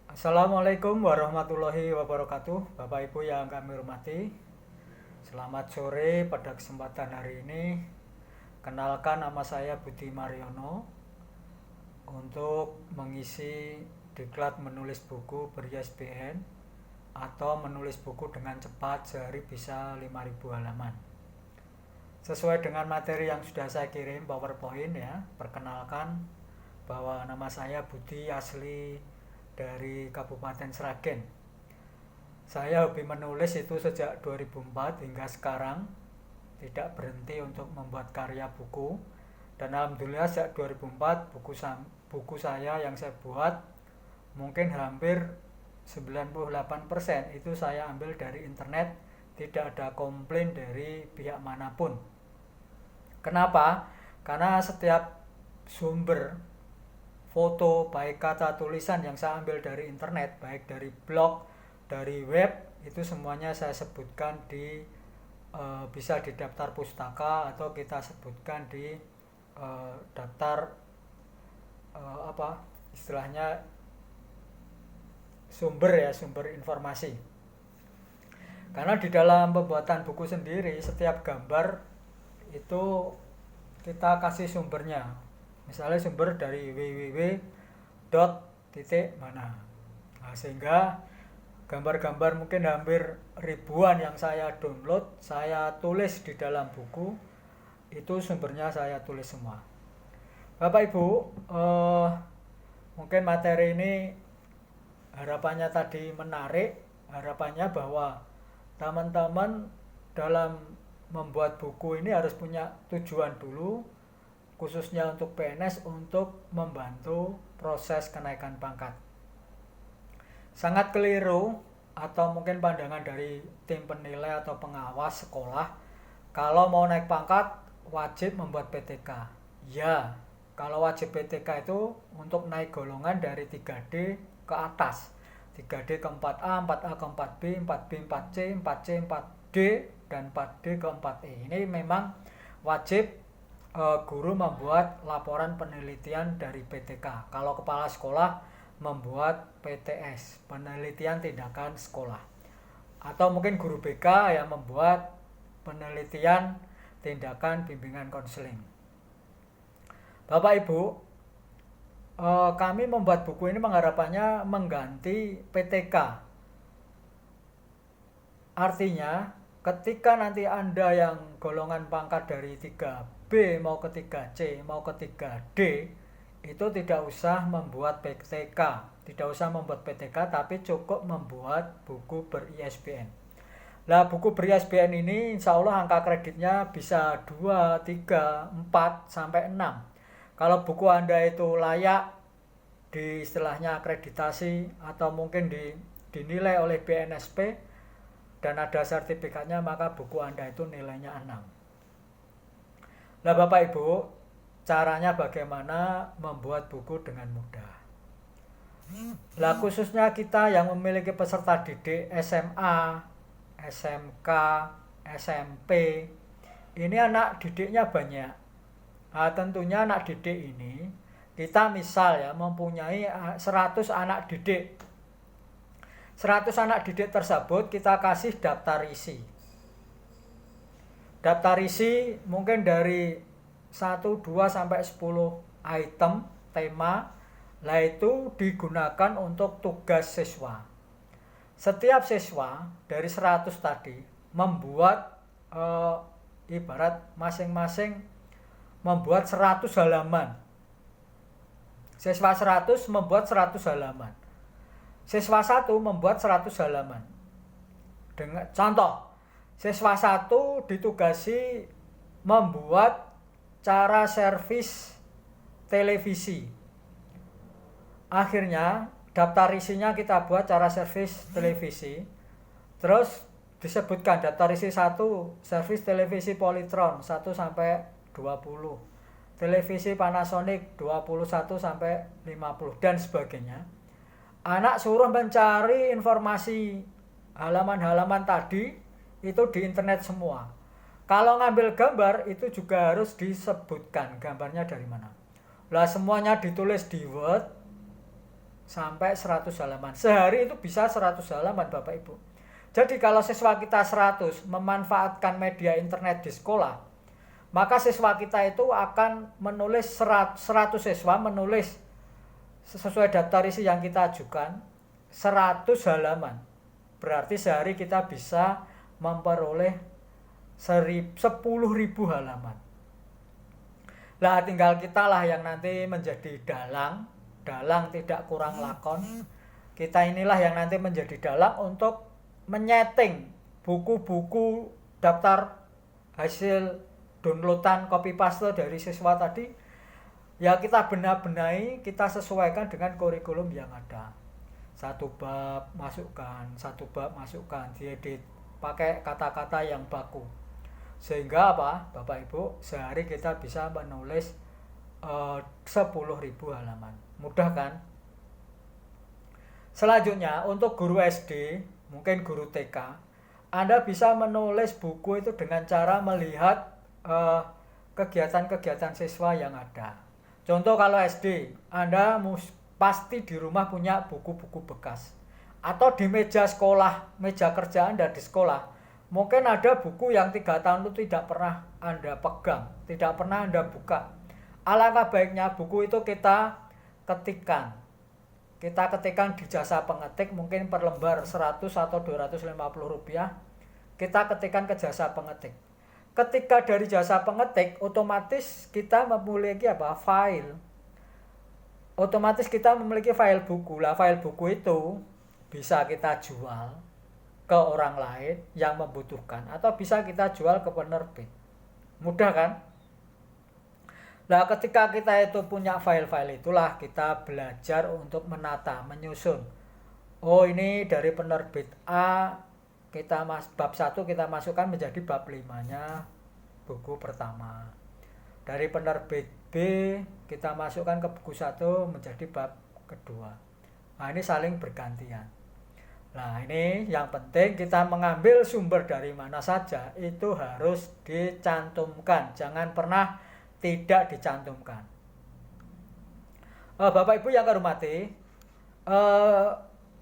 Assalamualaikum warahmatullahi wabarakatuh, Bapak Ibu yang kami hormati. Selamat sore pada kesempatan hari ini. Kenalkan, nama saya Budi Mariono. Untuk mengisi diklat menulis buku ber-ISBN atau menulis buku dengan cepat sehari bisa 5.000 halaman. Sesuai dengan materi yang sudah saya kirim PowerPoint ya. Perkenalkan bahwa nama saya Budi, asli dari Kabupaten Sragen. Saya hobi menulis itu sejak 2004 hingga sekarang, tidak berhenti untuk membuat karya buku. Dan alhamdulillah sejak 2004 buku saya yang saya buat mungkin hampir 98% itu saya ambil dari internet, tidak ada komplain dari pihak manapun. Kenapa? Karena setiap sumber foto, baik kata tulisan yang saya ambil dari internet, baik dari blog, dari web, itu semuanya saya sebutkan bisa di daftar pustaka atau kita sebutkan di daftar istilahnya sumber informasi. Karena di dalam pembuatan buku sendiri setiap gambar itu kita kasih sumbernya. Misalnya sumber dari www.mana. Nah, sehingga gambar-gambar mungkin hampir ribuan yang saya download, saya tulis di dalam buku, itu sumbernya saya tulis semua. Bapak Ibu, mungkin materi ini harapannya tadi menarik, harapannya bahwa teman-teman dalam membuat buku ini harus punya tujuan dulu, khususnya untuk PNS, untuk membantu proses kenaikan pangkat. Sangat keliru atau mungkin pandangan dari tim penilai atau pengawas sekolah, kalau mau naik pangkat wajib membuat PTK. Ya, kalau wajib PTK itu untuk naik golongan dari 3D ke atas. 3D ke 4A, 4A ke 4B, 4B 4C, 4C 4D, dan 4D ke 4E. Ini memang wajib guru membuat laporan penelitian dari PTK. Kalau kepala sekolah membuat PTS, penelitian tindakan sekolah. Atau mungkin guru BK yang membuat penelitian tindakan bimbingan konseling. Bapak Ibu, kami membuat buku ini mengharapannya mengganti PTK. Artinya, ketika nanti Anda yang golongan pangkat dari 3B mau ke 3C mau ke 3D, itu tidak usah membuat PTK, tapi cukup membuat buku ber-ISBN. Nah, buku ber-ISBN ini insya Allah angka kreditnya bisa 2, 3, 4, sampai 6. Kalau buku Anda itu layak di istilahnya akreditasi atau mungkin dinilai oleh BNSP dan ada sertifikatnya, maka buku Anda itu nilainya 6. Nah, Bapak Ibu, caranya bagaimana membuat buku dengan mudah. Nah, khususnya kita yang memiliki peserta didik SMA, SMK, SMP, ini anak didiknya banyak. Nah, tentunya anak didik ini, kita misal ya mempunyai 100 anak didik. 100 anak didik tersebut kita kasih daftar isi. Daftar isi mungkin dari 1, 2, sampai 10 item, tema. Nah, itu digunakan untuk tugas siswa. Setiap siswa dari 100 tadi membuat ibarat masing-masing membuat 100 halaman. Siswa 100 membuat 100 halaman. Siswa 1 membuat 100 halaman. Dengan contoh, siswa 1 ditugasi membuat cara servis televisi. Akhirnya daftar isinya kita buat cara servis televisi. Terus disebutkan daftar isi 1, servis televisi Polytron 1 sampai 20. Televisi Panasonic 21 sampai 50 dan sebagainya. Anak suruh mencari informasi halaman-halaman tadi itu di internet semua. Kalau ngambil gambar itu juga harus disebutkan gambarnya dari mana. Lah, semuanya ditulis di Word, sampai 100 halaman. Sehari itu bisa 100 halaman Bapak Ibu. Jadi kalau siswa kita 100 memanfaatkan media internet di sekolah, maka siswa kita itu akan menulis 100 siswa menulis sesuai daftar isi yang kita ajukan 100 halaman. Berarti sehari kita bisa memperoleh 10.000 halaman. Lah tinggal kita lah yang nanti menjadi dalang tidak kurang lakon. Kita inilah yang nanti menjadi dalang untuk menyeting buku-buku daftar hasil downloadan copy paste dari siswa tadi. Ya kita benahi, kita sesuaikan dengan kurikulum yang ada. Satu bab masukkan, diedit pakai kata-kata yang baku. Sehingga apa? Bapak Ibu, sehari kita bisa menulis 10.000 halaman. Mudah kan? Selanjutnya untuk guru SD, mungkin guru TK, Anda bisa menulis buku itu dengan cara melihat kegiatan-kegiatan siswa yang ada. Contoh kalau SD, Anda pasti di rumah punya buku-buku bekas. Atau di meja sekolah, meja kerja Anda di sekolah, mungkin ada buku yang 3 tahun itu tidak pernah Anda pegang, tidak pernah Anda buka. Alangkah baiknya buku itu kita ketikkan. Kita ketikkan di jasa pengetik, mungkin per lembar 100 atau 250 rupiah. Kita ketikkan ke jasa pengetik. Ketika dari jasa pengetik, otomatis kita memiliki file. Otomatis kita memiliki file buku. Lah file buku itu bisa kita jual ke orang lain yang membutuhkan, atau bisa kita jual ke penerbit. Mudah kan? Nah, ketika kita itu punya file-file itulah kita belajar untuk menata, menyusun. Oh, ini dari penerbit A, bab 1 kita masukkan menjadi bab 5-nya buku pertama. Dari penerbit B, kita masukkan ke buku 1 menjadi bab kedua. Nah, ini saling bergantian. Nah, ini yang penting kita mengambil sumber dari mana saja, itu harus dicantumkan. Jangan pernah tidak dicantumkan. Bapak Ibu yang kami hormati,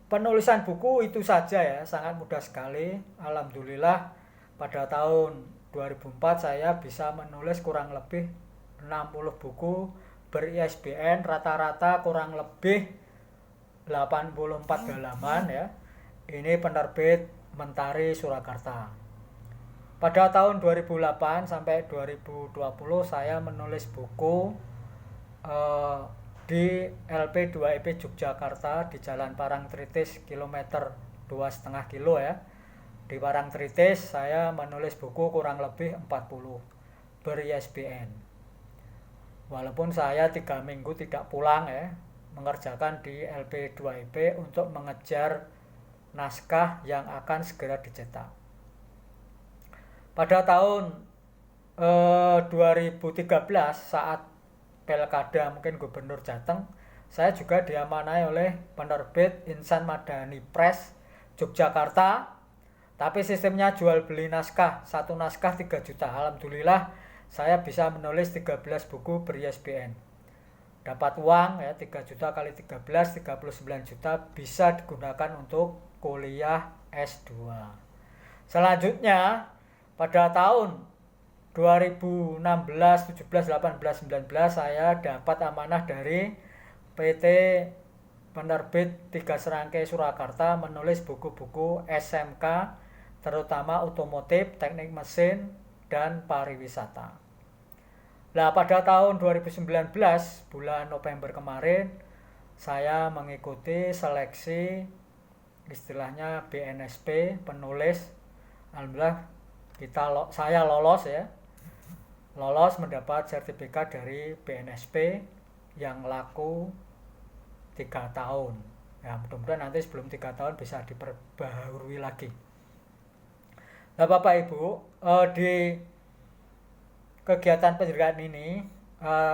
penulisan buku itu saja ya, sangat mudah sekali. Alhamdulillah pada tahun 2004 saya bisa menulis kurang lebih 60 buku ber-ISBN, rata-rata kurang lebih 84 halaman ya. Ini penerbit Mentari Surakarta. Pada tahun 2008 sampai 2020 saya menulis buku di LP2IP Yogyakarta di Jalan Parangtritis kilometer 2,5 kilo ya. Di Parangtritis saya menulis buku kurang lebih 40 ber-ISBN. Walaupun saya 3 minggu tidak pulang ya, mengerjakan di LP2IP untuk mengejar naskah yang akan segera dicetak. Pada tahun 2013 saat Pilkada mungkin Gubernur Jateng, saya juga diamanai oleh penerbit Insan Madani Press Yogyakarta. Tapi sistemnya jual beli naskah, satu naskah 3 juta. Alhamdulillah saya bisa menulis 13 buku ber-ISBN. Dapat uang ya 3 juta kali 13, 39 juta bisa digunakan untuk kuliah S2. Selanjutnya pada tahun 2016, 17, 18, 19 saya dapat amanah dari PT Penerbit 3 Serangkai Surakarta menulis buku-buku SMK terutama otomotif, teknik mesin, dan pariwisata. Nah, pada tahun 2019 bulan November kemarin saya mengikuti seleksi istilahnya BNSP penulis. Alhamdulillah saya lolos ya, mendapat sertifikat dari BNSP yang laku 3 tahun ya. Mudah-mudahan nanti sebelum 3 tahun bisa diperbaharui lagi. Nah Bapak Ibu, di kegiatan pendidikan ini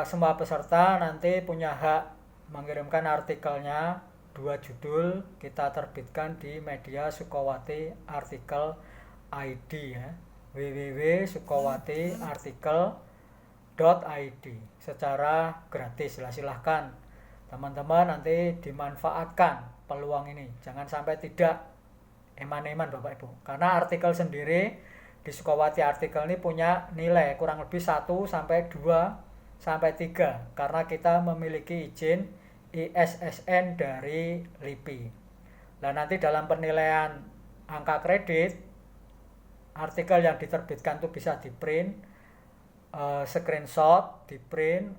semua peserta nanti punya hak mengirimkan artikelnya 2 judul, kita terbitkan di media Sukowati Artikel ID ya, www.sukowatiartikel.id secara gratis. Silahkan Teman-teman nanti dimanfaatkan peluang ini, jangan sampai tidak eman-eman Bapak Ibu, karena artikel sendiri di Sukawati artikel ini punya nilai kurang lebih 1 sampai 2 sampai 3 karena kita memiliki izin ISSN dari LIPI. Nah, nanti dalam penilaian angka kredit, artikel yang diterbitkan itu bisa di-print, screenshot, di-print,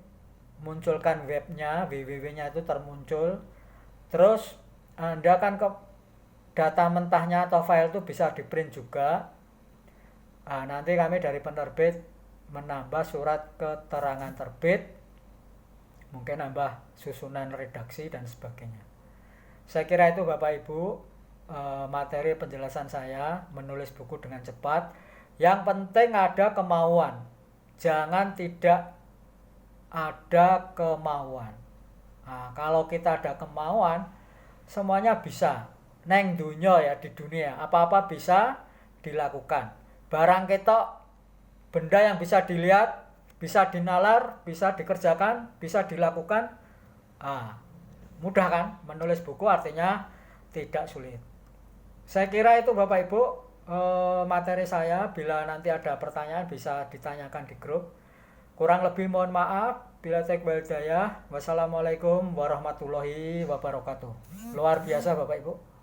munculkan webnya, www-nya itu termuncul. Terus Anda kan ke data mentahnya atau file itu bisa di-print juga. Nah, nanti kami dari penerbit menambah surat keterangan terbit, mungkin nambah susunan redaksi dan sebagainya. Saya kira itu Bapak Ibu materi penjelasan saya menulis buku dengan cepat. Yang penting ada kemauan, jangan tidak ada kemauan. Nah, kalau kita ada kemauan, semuanya bisa. Neng dunia ya, di dunia apa-apa bisa dilakukan. Barang ketok, benda yang bisa dilihat, bisa dinalar, bisa dikerjakan, bisa dilakukan. Mudah kan? Menulis buku artinya tidak sulit. Saya kira itu Bapak Ibu materi saya. Bila nanti ada pertanyaan bisa ditanyakan di grup. Kurang lebih mohon maaf. Bila taufik wal hidayah. Wassalamualaikum warahmatullahi wabarakatuh. Luar biasa Bapak Ibu.